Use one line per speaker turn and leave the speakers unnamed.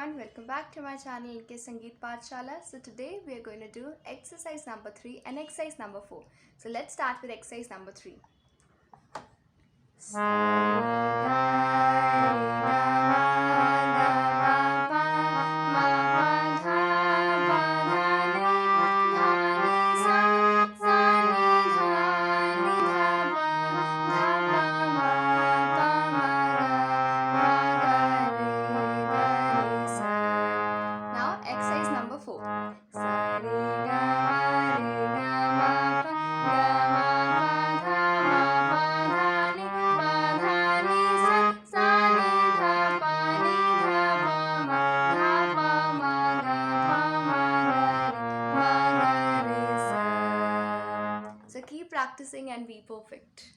everyone, welcome back to my channel Inke Sangeet Pathshala. So today we are going to do exercise number 3 and exercise number 4. So let's start with exercise number 3. Now exercise number 4. So keep practicing and be perfect.